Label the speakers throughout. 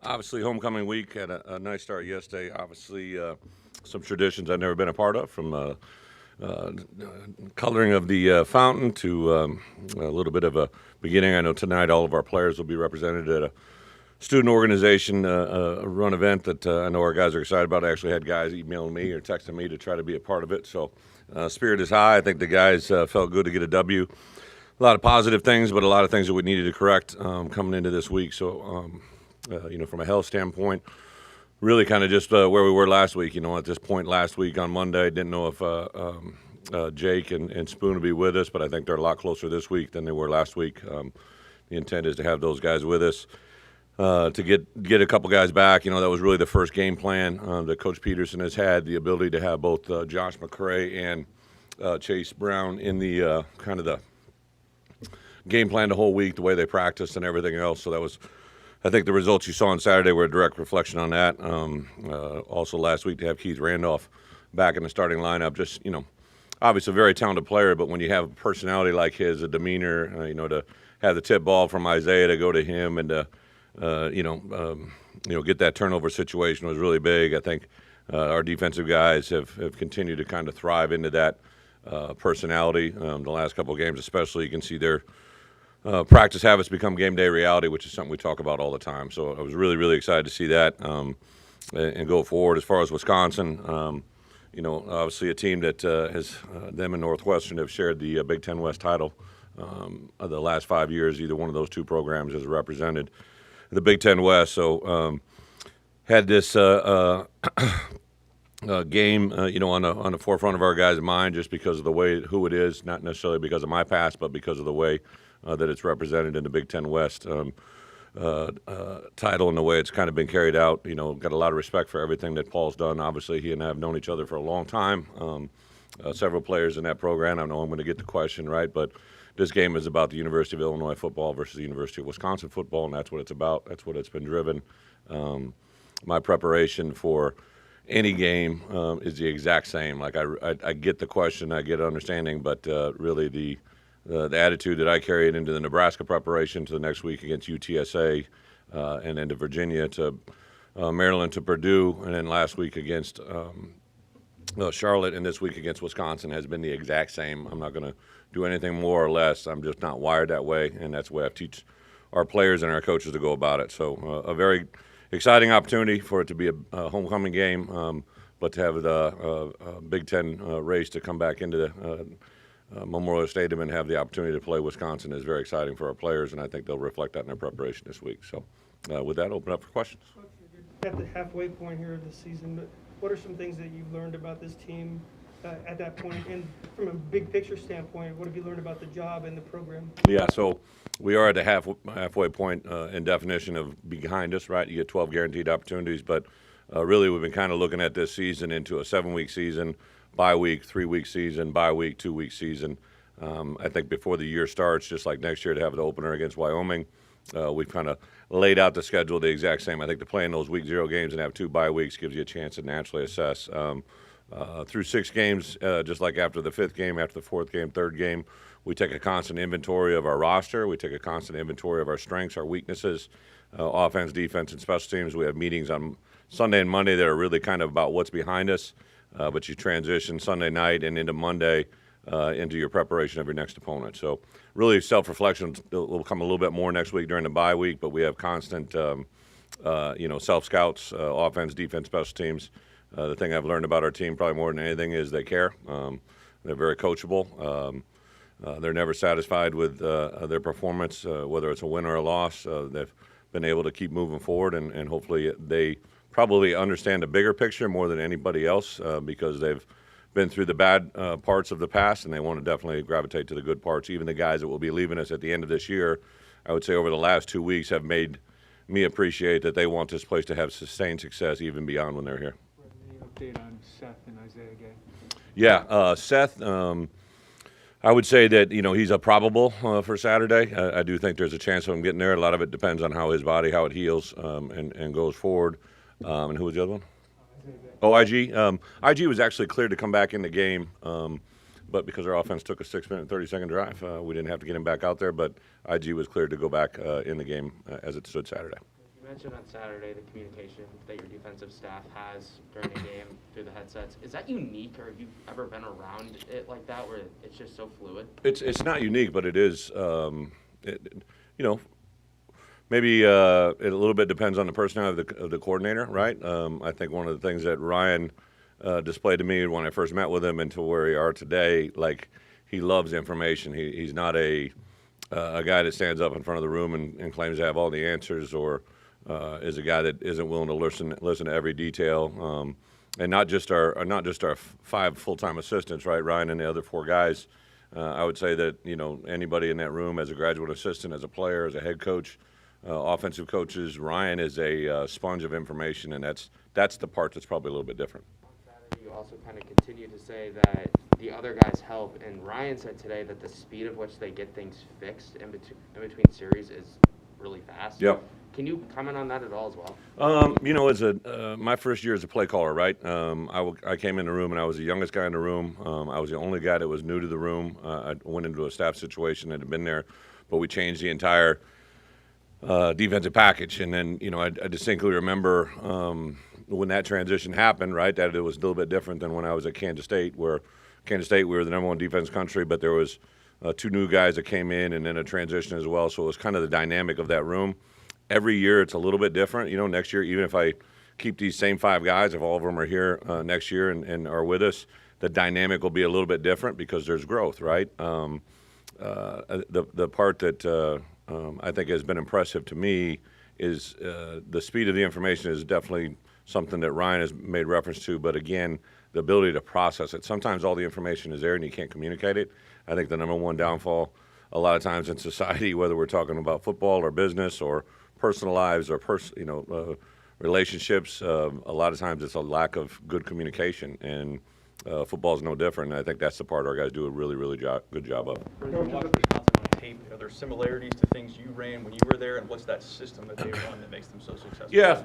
Speaker 1: Obviously, homecoming week had a nice start yesterday. Obviously, some traditions I've never been a part of, from uh, coloring of the fountain to a little bit of a beginning. I know tonight all of our players will be represented at a student organization run event that I know our guys are excited about. I actually had guys emailing me or texting me to try to be a part of it. So, spirit is high. I think the guys felt good to get a W. A lot of positive things, but a lot of things that we needed to correct coming into this week. So, from a health standpoint, really kind of just where we were last week. At this point last week on Monday, didn't know if Jake and Spoon would be with us, but I think they're a lot closer this week than they were last week. The intent is to have those guys with us. To get a couple guys back, that was really the first game plan that Coach Peterson has had, the ability to have both Josh McCray and Chase Brown in the kind of the game plan the whole week, the way they practiced and everything else. So that was, I think the results you saw on Saturday were a direct reflection on that. Also last week to have Keith Randolph back in the starting lineup, just, obviously a very talented player, but when you have a personality like his, a demeanor, to have the tip ball from Isaiah to go to him and to get that turnover situation was really big. I think our defensive guys have continued to kind of thrive into that personality. The last couple of games, especially, you can see their practice habits become game day reality, which is something we talk about all the time. So I was really, really excited to see that and go forward. As far as Wisconsin, obviously a team that has them and Northwestern have shared the Big Ten West title of the last 5 years. Either one of those two programs has represented the Big Ten West. So had this game, on the forefront of our guys' mind, just because of the way who it is, not necessarily because of my past, but because of the way that it's represented in the Big Ten West title and the way it's kind of been carried out. Got a lot of respect for everything that Paul's done. Obviously, he and I have known each other for a long time. Several players in that program. I know I'm going to get the question right, but this game is about the University of Illinois football versus the University of Wisconsin football, and that's what it's about. That's what it's been driven. My preparation for any game is the exact same. Like I get the question, I get understanding, but really the attitude that I carried into the Nebraska preparation to the next week against UTSA, and then to Virginia, to Maryland, to Purdue, and then last week against Charlotte, and this week against Wisconsin has been the exact same. I'm not going to do anything more or less. I'm just not wired that way, and that's the way I teach our players and our coaches to go about it. So a very exciting opportunity for it to be a homecoming game, but to have the Big Ten race to come back into the Memorial Stadium and have the opportunity to play Wisconsin is very exciting for our players, and I think they'll reflect that in their preparation this week. So with that, open up for questions.
Speaker 2: At the halfway point here of the season, but what are some things that you've learned about this team at that point? And from a big picture standpoint, what have you learned about the job and the program?
Speaker 1: Yeah, so we are at the halfway point in definition of behind us, right? You get 12 guaranteed opportunities, but really we've been kind of looking at this season into a 7-week season, bye week, 3-week season, bye week, 2-week season. I think before the year starts, just like next year to have the opener against Wyoming, we've kind of laid out the schedule the exact same. I think to play in those week 0 games and have 2 bye weeks gives you a chance to naturally assess. Through 6 games, just like after the 5th game, after the 4th game, 3rd game, we take a constant inventory of our roster. We take a constant inventory of our strengths, our weaknesses, offense, defense, and special teams. We have meetings on Sunday and Monday that are really kind of about what's behind us, but you transition Sunday night and into Monday into your preparation of your next opponent. So really self-reflection will come a little bit more next week during the bye week, but we have constant, self-scouts, offense, defense, special teams. The thing I've learned about our team probably more than anything is they care. They're very coachable. They're never satisfied with their performance, whether it's a win or a loss. They've been able to keep moving forward, and hopefully they probably understand the bigger picture more than anybody else because they've been through the bad parts of the past, and they want to definitely gravitate to the good parts. Even the guys that will be leaving us at the end of this year, I would say over the last 2 weeks, have made me appreciate that they want this place to have sustained success even beyond when they're here.
Speaker 3: Any update on Seth and Isaiah Gay?
Speaker 1: Yeah, Seth, I would say that, he's a probable for Saturday. I do think there's a chance of him getting there. A lot of it depends on how his body, how it heals, and goes forward. And who was the other one? Oh, IG. IG was actually cleared to come back in the game, but because our offense took a 6-minute, 30-second drive, we didn't have to get him back out there. But IG was cleared to go back in the game as it stood Saturday.
Speaker 3: You
Speaker 4: mentioned on Saturday the communication that your defensive staff has during a game through the headsets. Is that unique, or have you ever been around it like that, where it's just so fluid?
Speaker 1: It's not unique, but it is. You know, maybe it a little bit depends on the personality of the coordinator, right? I think one of the things that Ryan displayed to me when I first met with him and to where we are today, like he loves information. He's not a guy that stands up in front of the room and claims to have all the answers, or is a guy that isn't willing to listen to every detail. And not just our 5 full-time assistants, right? Ryan and the other 4 guys. I would say that anybody in that room, as a graduate assistant, as a player, as a head coach, offensive coaches, Ryan is a sponge of information, and that's the part that's probably a little bit different.
Speaker 4: On Saturday, you also kind of continue to say that the other guys help, and Ryan said today that the speed of which they get things fixed in between series is really fast.
Speaker 1: Yep.
Speaker 4: Can you comment on that at all as well?
Speaker 1: As my first year as a play caller, right? I came in the room and I was the youngest guy in the room. I was the only guy that was new to the room. I went into a staff situation that had been there, but we changed the entire defensive package. And then, I distinctly remember when that transition happened, right, that it was a little bit different than when I was at Kansas State, where Kansas State, we were the #1 defense country, but there was 2 new guys that came in and then a transition as well. So it was kind of the dynamic of that room. Every year it's a little bit different. Next year, even if I keep these same 5 guys, if all of them are here next year and are with us, the dynamic will be a little bit different because there's growth, right? The part that I think has been impressive to me is the speed of the information is definitely something that Ryan has made reference to, but again, the ability to process it. Sometimes all the information is there and you can't communicate it. I think the #1 downfall a lot of times in society, whether we're talking about football or business or personal lives or relationships, a lot of times it's a lack of good communication, and football is no different. And I think that's the part our guys do a really, really good job of.
Speaker 5: When you watch Wisconsin on tape, are there similarities to things you ran when you were there, and what's that system that they run that makes them so successful?
Speaker 1: Yeah,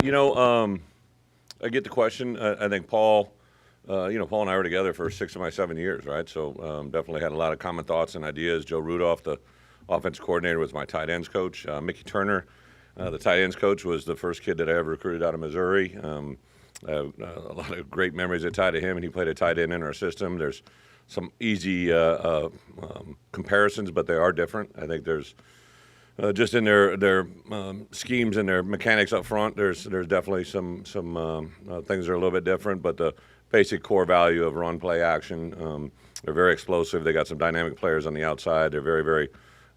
Speaker 1: I get the question. I think Paul and I were together for 6 of my 7 years, right? So definitely had a lot of common thoughts and ideas. Joe Rudolph, the offensive coordinator, was my tight ends coach. Mickey Turner, the tight ends coach, was the first kid that I ever recruited out of Missouri. A lot of great memories that tie to him, and he played a tight end in our system. There's some easy comparisons, but they are different. I think there's just in their schemes and their mechanics up front, there's definitely some things that are a little bit different, but the basic core value of run, play, action, they're very explosive. They got some dynamic players on the outside. They're very, very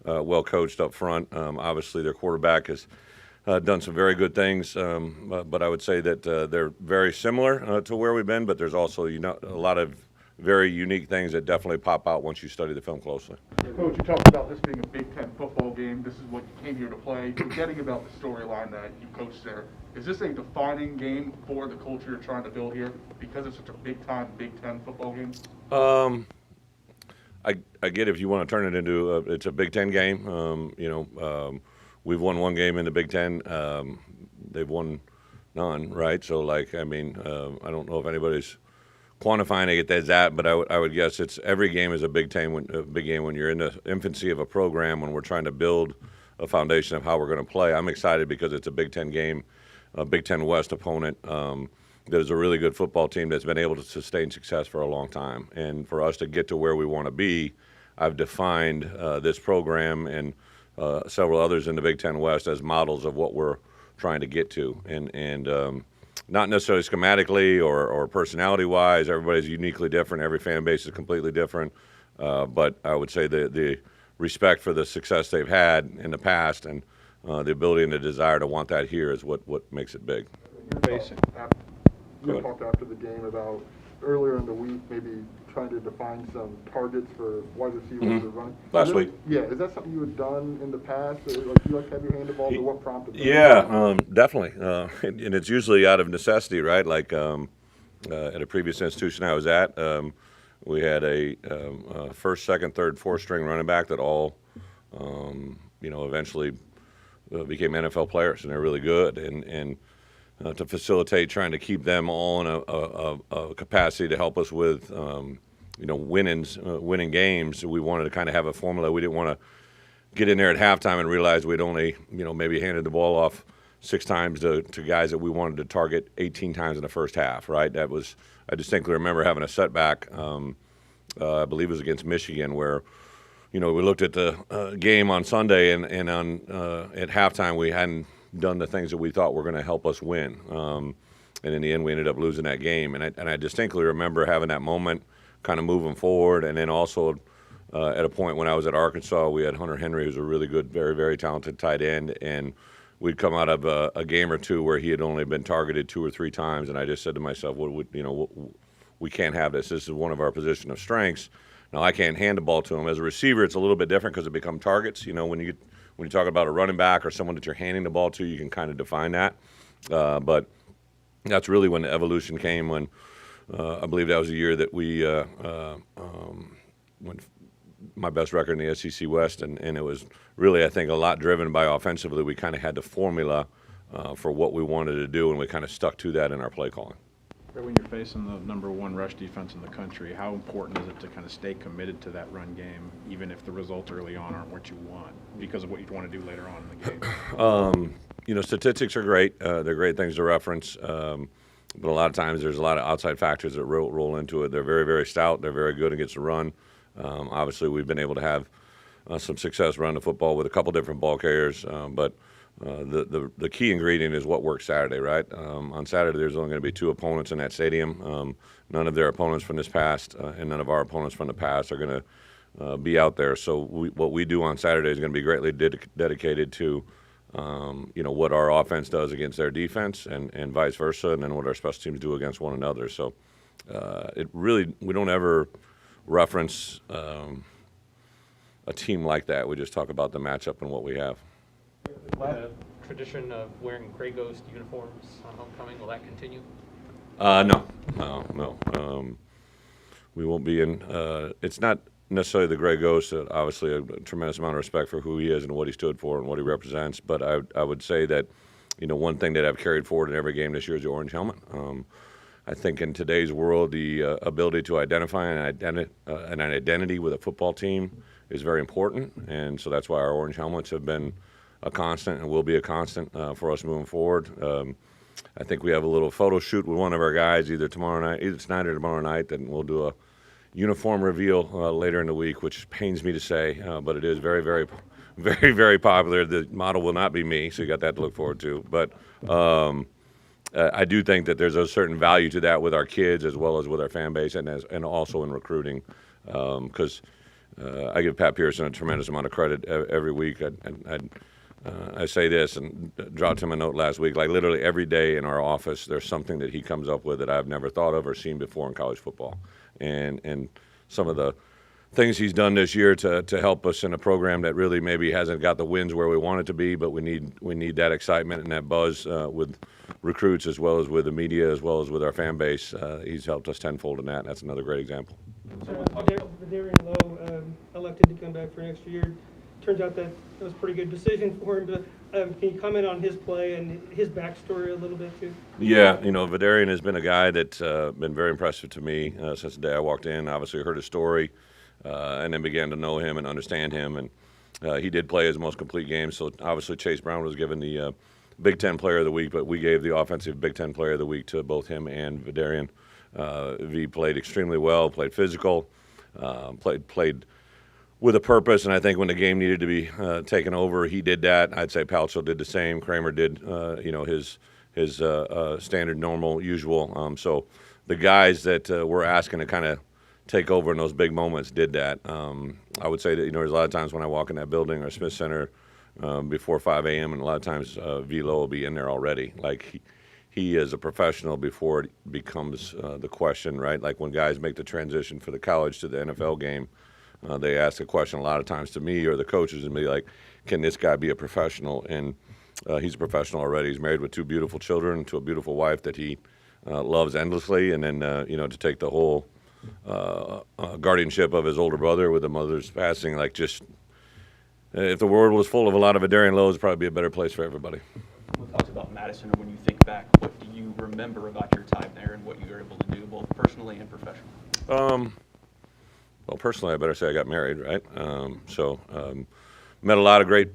Speaker 1: well coached up front. Obviously, their quarterback has done some very good things, but I would say that they're very similar to where we've been, but there's also a lot of very unique things that definitely pop out once you study the film closely.
Speaker 6: Coach, you talked about this being a Big Ten football game. This is what you came here to play. Forgetting about the storyline that you coached there, is this a defining game for the culture you're trying to build here because it's such a big-time Big Ten football game?
Speaker 1: I get if you want to turn it into it's a Big Ten game. We've won 1 game in the Big Ten. They've won none, right? So, I don't know if anybody's quantifying it as that, but I would guess it's every game is a big game when you're in the infancy of a program, when we're trying to build a foundation of how we're going to play. I'm excited because it's a Big Ten game, a Big Ten West opponent. There's a really good football team that's been able to sustain success for a long time. And for us to get to where we want to be, I've defined this program and several others in the Big Ten West as models of what we're trying to get to. And not necessarily schematically or personality-wise. Everybody's uniquely different. Every fan base is completely different. But I would say the respect for the success they've had in the past and the ability and the desire to want that here is what makes it big.
Speaker 6: You talked after the game about earlier in the week maybe trying to define some targets for wide receivers or running.
Speaker 1: Last week.
Speaker 6: Yeah, is that something you had done in the past? Or, you have your hand involved, or what prompted that?
Speaker 1: Yeah, definitely. And it's usually out of necessity, right? Like at a previous institution I was at, we had a first, second, third, fourth string running back that all, eventually became NFL players, and they're really good. And to facilitate trying to keep them all in a capacity to help us with, winning games. We wanted to kind of have a formula. We didn't want to get in there at halftime and realize we'd only, maybe handed the ball off 6 times to guys that we wanted to target 18 times in the first half, right? I distinctly remember having a setback, I believe it was against Michigan, where, we looked at the game on Sunday and at halftime we hadn't done the things that we thought were going to help us win. And in the end, we ended up losing that game. And I distinctly remember having that moment, kind of moving forward. And then also at a point when I was at Arkansas, we had Hunter Henry, who's a really good, very, very talented tight end. And we'd come out of a game or two where he had only been targeted 2 or 3 times. And I just said to myself, we can't have this. This is one of our position of strengths. Now, I can't hand the ball to him. As a receiver, it's a little bit different because it become targets. When you talk about a running back or someone that you're handing the ball to, you can kind of define that. But that's really when the evolution came, when I believe that was the year that we when my best record in the SEC West, and it was really, I think, a lot driven by offensively. We kind of had the formula for what we wanted to do, and we kind of stuck to that in our play calling.
Speaker 7: When you're facing the number 1 rush defense in the country, how important is it to kind of stay committed to that run game, even if the results early on aren't what you want, because of what you'd want to do later on in the game?
Speaker 1: Statistics are great. They're great things to reference. But a lot of times there's a lot of outside factors that roll into it. They're very, very stout. They're very good against the run. Obviously, we've been able to have some success running the football with a couple different ball carriers. But the key ingredient is what works Saturday, right? On Saturday, there's only going to be 2 opponents in that stadium. None of their opponents from this past and none of our opponents from the past are going to be out there. So what we do on Saturday is going to be greatly dedicated to what our offense does against their defense and vice versa, and then what our special teams do against one another. So we don't ever reference a team like that. We just talk about the matchup and what we have.
Speaker 8: The tradition of wearing Grey Ghost uniforms on homecoming, will that continue?
Speaker 1: No. We won't be in. It's not necessarily the Grey Ghost. Obviously, a tremendous amount of respect for who he is and what he stood for and what he represents. But I would say that, one thing that I've carried forward in every game this year is the orange helmet. I think in today's world, the ability to identify an identity with a football team is very important, and so that's why our orange helmets have been a constant and will be a constant for us moving forward. I think we have a little photo shoot with one of our guys either tonight or tomorrow night, and we'll do a uniform reveal later in the week, which pains me to say, but it is very, very, very, very popular. The model will not be me, so you got that to look forward to. But I do think that there's a certain value to that with our kids as well as with our fan base and also in recruiting, because I give Pat Pearson a tremendous amount of credit every week. I say this and dropped him a note last week. Like literally every day in our office, there's something that he comes up with that I've never thought of or seen before in college football, and some of the things he's done this year to help us in a program that really maybe hasn't got the wins where we want it to be, but we need that excitement and that buzz with recruits as well as with the media as well as with our fan base. He's helped us tenfold in that, and that's another great example.
Speaker 2: Vederian Lowe elected to come back for next year. Turns out that was a pretty good decision for him. But can you comment on his play and his backstory a little bit too?
Speaker 1: Yeah, Vederian has been a guy that's been very impressive to me since the day I walked in. Obviously, heard his story and then began to know him and understand him. And he did play his most complete game. So obviously, Chase Brown was given the Big Ten Player of the Week, but we gave the Offensive Big Ten Player of the Week to both him and Vederian. V played extremely well, played physical, played with a purpose, and I think when the game needed to be taken over, he did that. I'd say Palcho did the same. Kramer did, his standard, normal, usual. So the guys that we're asking to kind of take over in those big moments did that. I would say that, there's a lot of times when I walk in that building or Smith Center before 5 a.m., and a lot of times V-Lo will be in there already. Like, he is a professional before it becomes the question, right? Like when guys make the transition for the college to the NFL game, they ask a question a lot of times to me or the coaches and be like, can this guy be a professional? And he's a professional already. He's married with 2 beautiful children to a beautiful wife that he loves endlessly. And then, to take the whole guardianship of his older brother with the mother's passing, like just if the world was full of a lot of Vederian Lowe's, it'd probably be a better place for everybody.
Speaker 5: We talked about Madison. When you think back, what do you remember about your time there and what you were able to do, both personally and professionally?
Speaker 1: Well, personally, I better say I got married, right? Met a lot of great,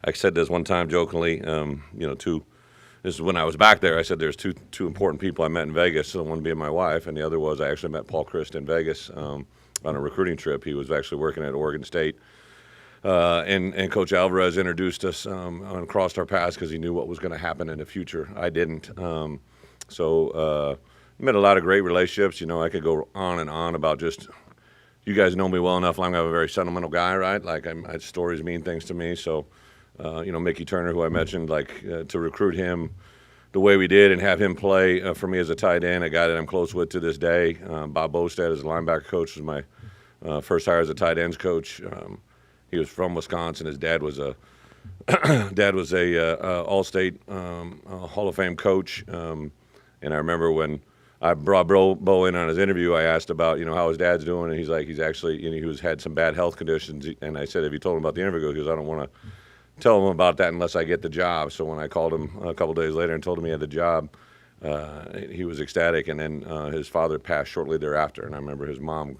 Speaker 1: I said this one time jokingly, this is when I was back there. I said there's two important people I met in Vegas. So one being my wife, and the other was I actually met Paul Christ in Vegas on a recruiting trip. He was actually working at Oregon State. And Coach Alvarez introduced us and crossed our paths because he knew what was going to happen in the future. I didn't. Met a lot of great relationships. I could go on and on about just, you guys know me well enough. I'm a very sentimental guy, right? Like, stories mean things to me. So, Mickey Turner, who I mentioned, to recruit him the way we did and have him play for me as a tight end, a guy that I'm close with to this day. Bob Bostad as a linebacker coach was my first hire as a tight ends coach. He was from Wisconsin. His dad was a All-State Hall of Fame coach. And I remember when I brought Bo in on his interview, I asked about how his dad's doing, and he's like, he's actually he had some bad health conditions. And I said, have you told him about the interview? He goes, I don't want to tell him about that unless I get the job. So when I called him a couple days later and told him he had the job, he was ecstatic. And then his father passed shortly thereafter, and I remember his mom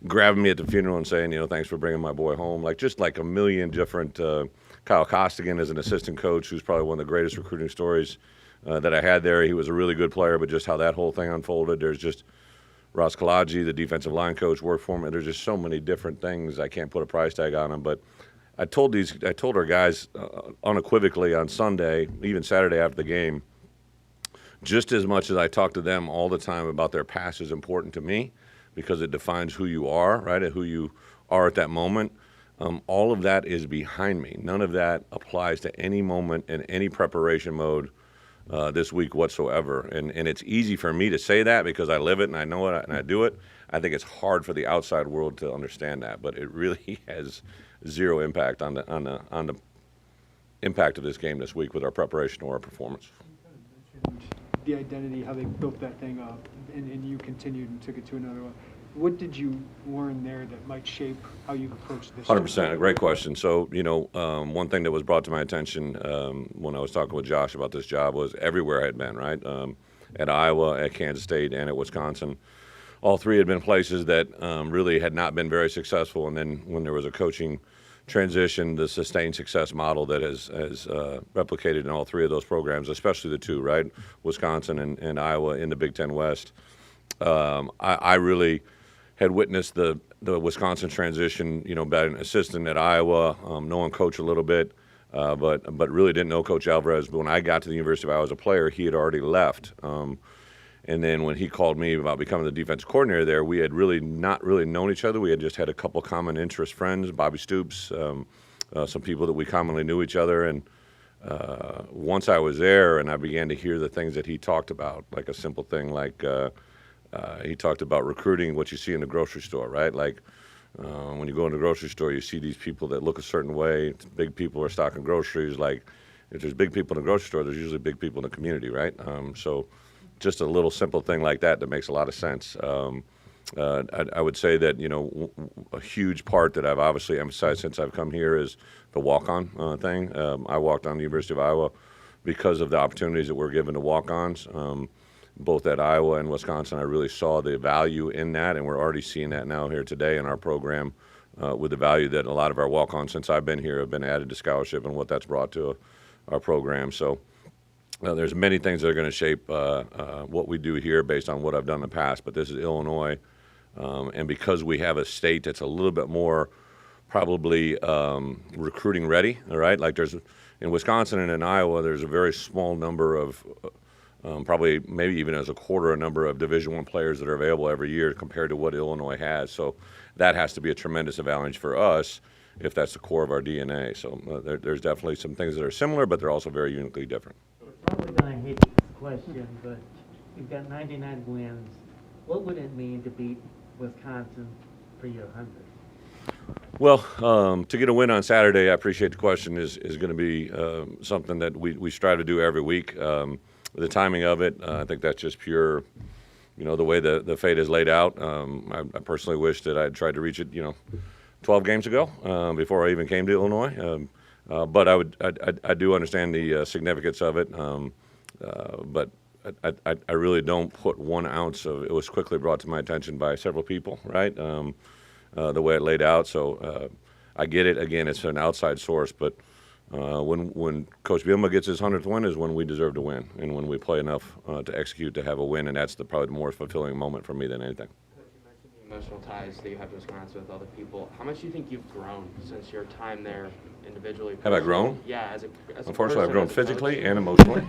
Speaker 1: grabbing me at the funeral and saying, thanks for bringing my boy home. Just a million different. Kyle Costigan is an assistant coach who's probably one of the greatest recruiting stories that I had there. He was a really good player, but just how that whole thing unfolded. There's just Ross Kalaji, the defensive line coach, worked for me. There's just so many different things. I can't put a price tag on them, but I told our guys unequivocally on Sunday, even Saturday after the game, just as much as I talk to them all the time about their past is important to me because it defines who you are, right, and who you are at that moment. All of that is behind me. None of that applies to any moment in any preparation mode this week whatsoever. And it's easy for me to say that because I live it and I know it and I do it. I think it's hard for the outside world to understand that, but it really has zero impact on the impact of this game this week with our preparation or our performance.
Speaker 3: The identity, how they built that thing up, and you continued and took it to another one. What did you learn there that might shape how you've approached this?
Speaker 1: 100%, a great question. So, one thing that was brought to my attention when I was talking with Josh about this job was everywhere I had been, right? At Iowa, at Kansas State, and at Wisconsin. All three had been places that really had not been very successful. And then when there was a coaching transition, the sustained success model that has replicated in all three of those programs, especially the two, right? Wisconsin and Iowa in the Big Ten West. I really had witnessed the Wisconsin transition, being an assistant at Iowa, knowing Coach a little bit, but really didn't know Coach Alvarez. But when I got to the University of Iowa as a player, he had already left. And then when he called me about becoming the defensive coordinator there, we had really not really known each other. We had just had a couple common interest friends, Bobby Stoops, some people that we commonly knew each other. And once I was there and I began to hear the things that he talked about, like a simple thing like he talked about recruiting, what you see in the grocery store, right? When you go in the grocery store, you see these people that look a certain way. Big people are stocking groceries. If there's big people in the grocery store, there's usually big people in the community, right? So just a little simple thing like that makes a lot of sense. I would say that, a huge part that I've obviously emphasized since I've come here is the walk-on thing. I walked on the University of Iowa because of the opportunities that were given to walk-ons. Both at Iowa and Wisconsin, I really saw the value in that, and we're already seeing that now here today in our program with the value that a lot of our walk-ons since I've been here have been added to scholarship and what that's brought to our program. So there's many things that are going to shape what we do here based on what I've done in the past, but this is Illinois, and because we have a state that's a little bit more probably recruiting ready, all right? There's in Wisconsin and in Iowa, there's a very small number of probably maybe even as a quarter a number of Division I players that are available every year compared to what Illinois has. So that has to be a tremendous advantage for us if that's the core of our DNA. So there's definitely some things that are similar, but they're also very uniquely different.
Speaker 9: You're probably going to hate this question, but you've got 99 wins. What would it mean to beat Wisconsin for your 100th?
Speaker 1: Well, to get a win on Saturday, I appreciate the question, is going to be something that we strive to do every week. The timing of it, I think that's just pure, the way the fate is laid out. I personally wish that I had tried to reach it, 12 games ago before I even came to Illinois. But I do understand the significance of it. But I really don't put 1 ounce of it. Was quickly brought to my attention by several people, right? The way it laid out. So I get it. Again, it's an outside source, but When Coach Bielema gets his 100th win is when we deserve to win, and when we play enough to execute to have a win, and that's probably the more fulfilling moment for me than anything.
Speaker 4: Coach, you mentioned the emotional ties that you have to Wisconsin with other people. How much do you think you've grown since your time there individually?
Speaker 1: Have I grown?
Speaker 4: Yeah, as a
Speaker 1: Unfortunately, I've
Speaker 4: person,
Speaker 1: grown
Speaker 4: as a
Speaker 1: physically
Speaker 4: coach.
Speaker 1: and emotionally.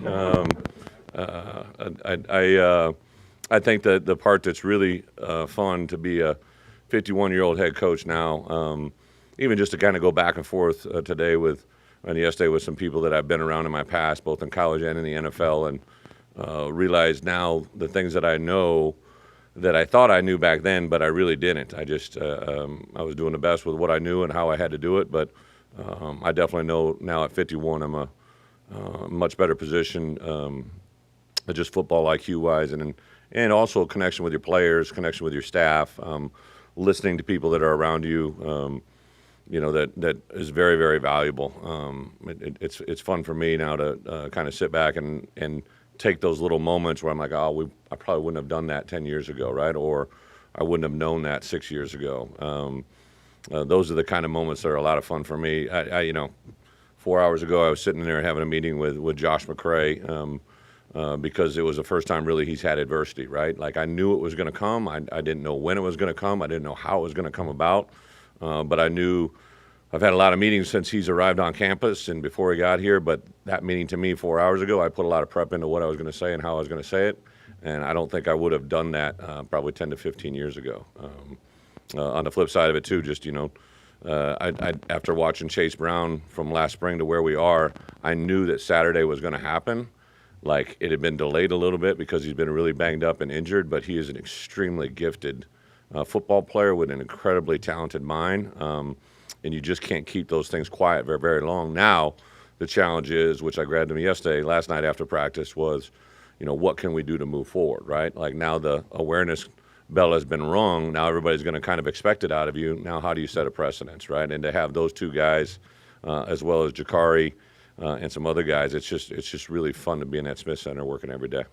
Speaker 1: I think that the part that's really fun to be a 51-year-old head coach now, even just to kind of go back and forth today and yesterday with some people that I've been around in my past, both in college and in the NFL, and realize now the things that I know that I thought I knew back then, but I really didn't. I just I was doing the best with what I knew and how I had to do it, but I definitely know now at 51 I'm a much better position, just football IQ-wise, and also connection with your players, connection with your staff, listening to people that are around you. That is very, very valuable. It's fun for me now to kind of sit back and take those little moments where I'm like, I probably wouldn't have done that 10 years ago, right? Or I wouldn't have known that 6 years ago. Those are the kind of moments that are a lot of fun for me. 4 hours ago, I was sitting there having a meeting with Josh McCray because it was the first time really he's had adversity, right? Like I knew it was going to come. I didn't know when it was going to come. I didn't know how it was going to come about. But I knew I've had a lot of meetings since he's arrived on campus and before he got here. But that meeting to me 4 hours ago, I put a lot of prep into what I was going to say and how I was going to say it. And I don't think I would have done that probably 10 to 15 years ago. On the flip side of it, too, just, after watching Chase Brown from last spring to where we are, I knew that Saturday was going to happen. Like it had been delayed a little bit because he's been really banged up and injured, but he is an extremely gifted football player with an incredibly talented mind, and you just can't keep those things quiet very, very long. Now, the challenge is, which I grabbed him last night after practice, was, what can we do to move forward, right? Like now the awareness bell has been rung. Now everybody's going to kind of expect it out of you. Now how do you set a precedence, right? And to have those two guys, as well as Jakari and some other guys, it's just really fun to be in that Smith Center working every day.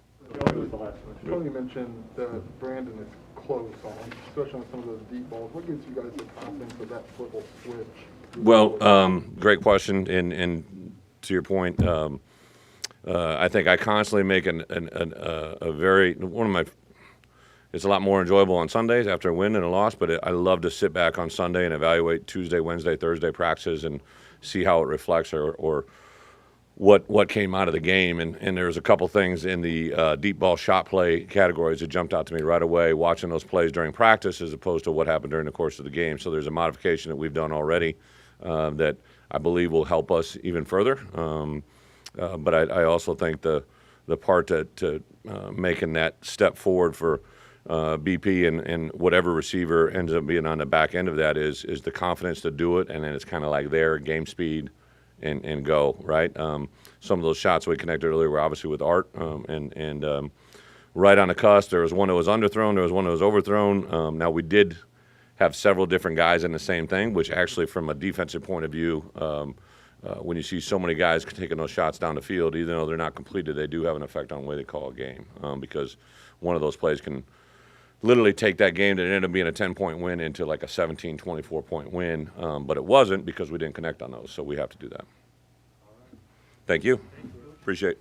Speaker 6: Tony mentioned that Brandon is close on, especially on some of those deep balls. What gives you guys the confidence that that flip will switch?
Speaker 1: Well, great question, and to your point, I think I constantly make it's a lot more enjoyable on Sundays after a win and a loss, but I love to sit back on Sunday and evaluate Tuesday, Wednesday, Thursday practices and see how it reflects or what came out of the game. And there's a couple things in the deep ball shot play categories that jumped out to me right away watching those plays during practice as opposed to what happened during the course of the game. So there's a modification that we've done already that I believe will help us even further. But I also think the part to making that step forward for BP and whatever receiver ends up being on the back end of that is the confidence to do it, and then it's kind of like their game speed and go, right? Some of those shots we connected earlier were obviously with Art and right on the cusp. There was one that was underthrown, there was one that was overthrown. Now we did have several different guys in the same thing, which actually from a defensive point of view, when you see so many guys taking those shots down the field, even though they're not completed, they do have an effect on the way they call a game because one of those plays can literally take that game that ended up being a 10-point win into like a 17, 24-point win. But it wasn't because we didn't connect on those, so we have to do that. Thank you. Appreciate it.